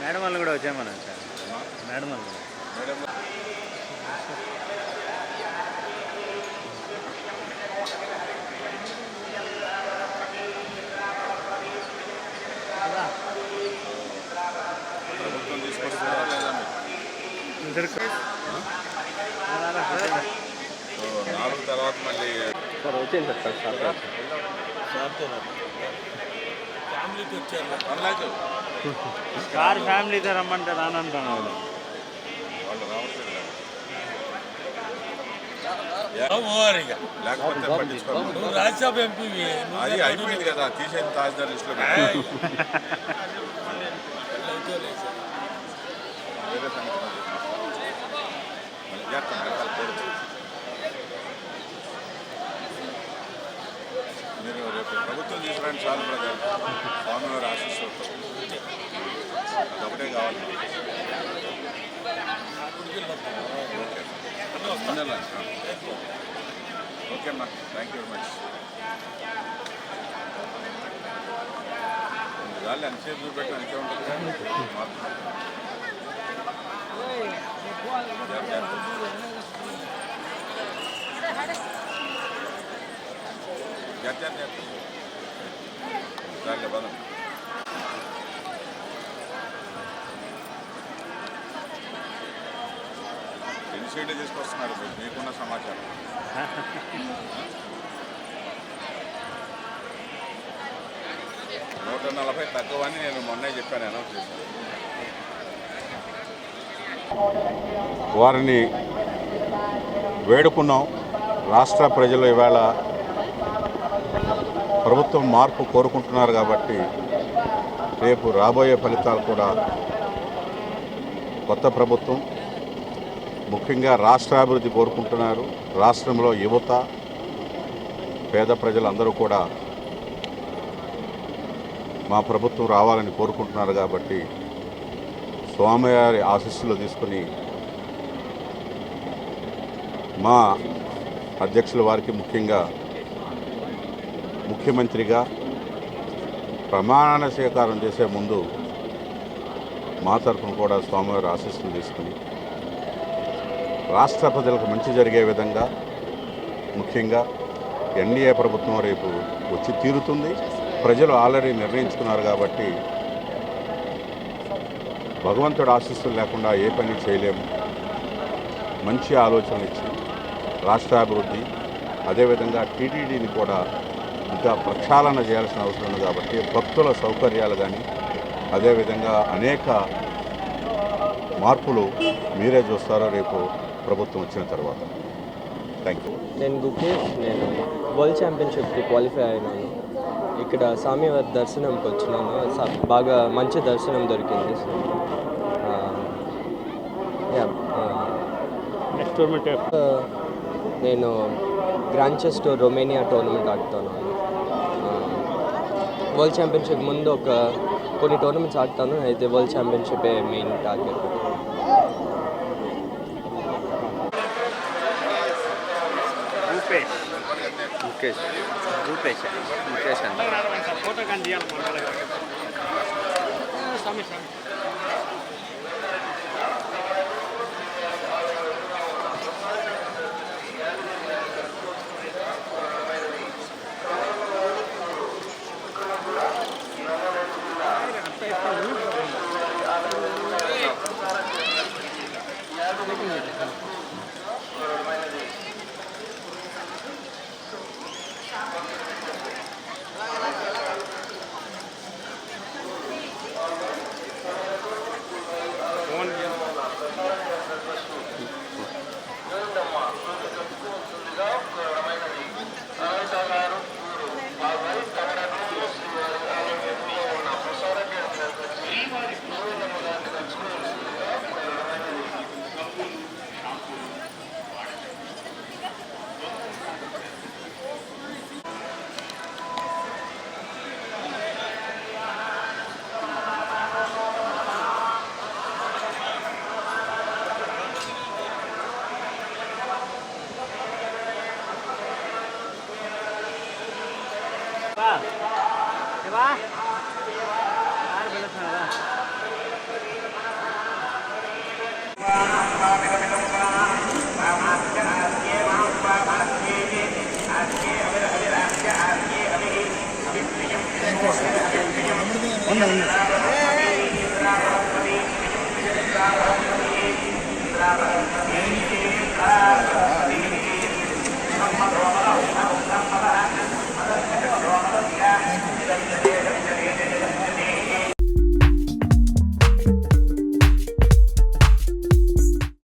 Madam వాళ్ళు కూడా వచ్చామన్నారు sir. Madam వాళ్ళు కూడా ప్రభుత్వం తీసుకొస్తారా లేదా నాలుగు తర్వాత మళ్ళీ సార్ వచ్చింది సార్ ఫ్యామిలీకి వచ్చారు పర్లేదు సార్ ఫ్యామిలీతో రమ్మంటే రానంటున్నాడు. వాళ్ళు రావట్లేదు లేకపోతే పట్టించుకోవాలి. రాజ్యసభ ఎంపీ అది అయిపోయింది కదా, తీసేది తహసీల్దార్ లిస్టులో వేరే సంగతి మళ్ళీ చేస్తాం కదా వాళ్ళు. మీరు రేపు ప్రభుత్వం తీసుకురండి చాలు బ్రదర్, స్వామివారి ఆశీస్సులతో ఒకటే కావాలి. ఓకే అమ్మా, థ్యాంక్ యూ వెరీ మచ్. గాలి అంతసేపు చూపెట్టిన అంతే ఉంటుంది కానీ మార్పు దాంట్లో పదం ఎన్ని తీసుకొస్తున్నారు మీరు, మీకున్న సమాచారం? 140 తక్కువ అని నేను మొన్నే చెప్పాను, అనౌన్స్ చేశాను. వారిని వేడుకున్నాం. రాష్ట్ర ప్రజలు ఇవాళ ప్రభుత్వం మార్పు కోరుకుంటున్నారు కాబట్టి రేపు రాబోయే ఫలితాలు కూడా కొత్త ప్రభుత్వం, ముఖ్యంగా రాష్ట్రాభివృద్ధి కోరుకుంటున్నారు. రాష్ట్రంలో యువత, పేద ప్రజలందరూ కూడా మా ప్రభుత్వం రావాలని కోరుకుంటున్నారు కాబట్టి స్వామివారి ఆశీస్సులు తీసుకుని మా అధ్యక్షుల వారికి ముఖ్యంగా ముఖ్యమంత్రిగా ప్రమాణ స్వీకారం చేసే ముందు మా తరఫున కూడా స్వామివారి ఆశీస్సులు తీసుకుని రాష్ట్ర ప్రజలకు మంచి జరిగే విధంగా, ముఖ్యంగా ఎన్డీఏ ప్రభుత్వం రేపు వచ్చి తీరుతుంది. ప్రజలు ఆల్రెడీ నిర్ణయించుకున్నారు కాబట్టి భగవంతుడు ఆశీస్సులు లేకుండా ఏ పని చేయలేము. మంచి ఆలోచనలు ఇచ్చి రాష్ట్రాభివృద్ధి, అదేవిధంగా టీటీడీని కూడా ఇంకా ప్రక్షాళన చేయాల్సిన అవసరం ఉంది కాబట్టి భక్తుల సౌకర్యాలు కానీ, అదేవిధంగా అనేక మార్పులు మీరే చూస్తారో రేపు ప్రభుత్వం వచ్చిన తర్వాత. Thank you. నేను గుకేష్, నేను వరల్డ్ ఛాంపియన్షిప్కి క్వాలిఫై అయినాను. ఇక్కడ స్వామివారి దర్శనంకి వచ్చినాను. బాగా మంచి దర్శనం దొరికింది. నెక్స్ట్ టోర్నమెంట్ నేను గ్రాండ్ చెస్ రొమేనియా టోర్నమెంట్ ఆడుతాను. వరల్డ్ ఛాంపియన్షిప్ ముందు కొన్ని టోర్నమెంట్స్ ఆడతాను, అయితే వరల్డ్ ఛాంపియన్షిపే మెయిన్ టార్గెట్. రూపేష్ అండి. ఫోటో కానీ తీయాలి. Ba? Diba? Ano ba ito na? ఉంది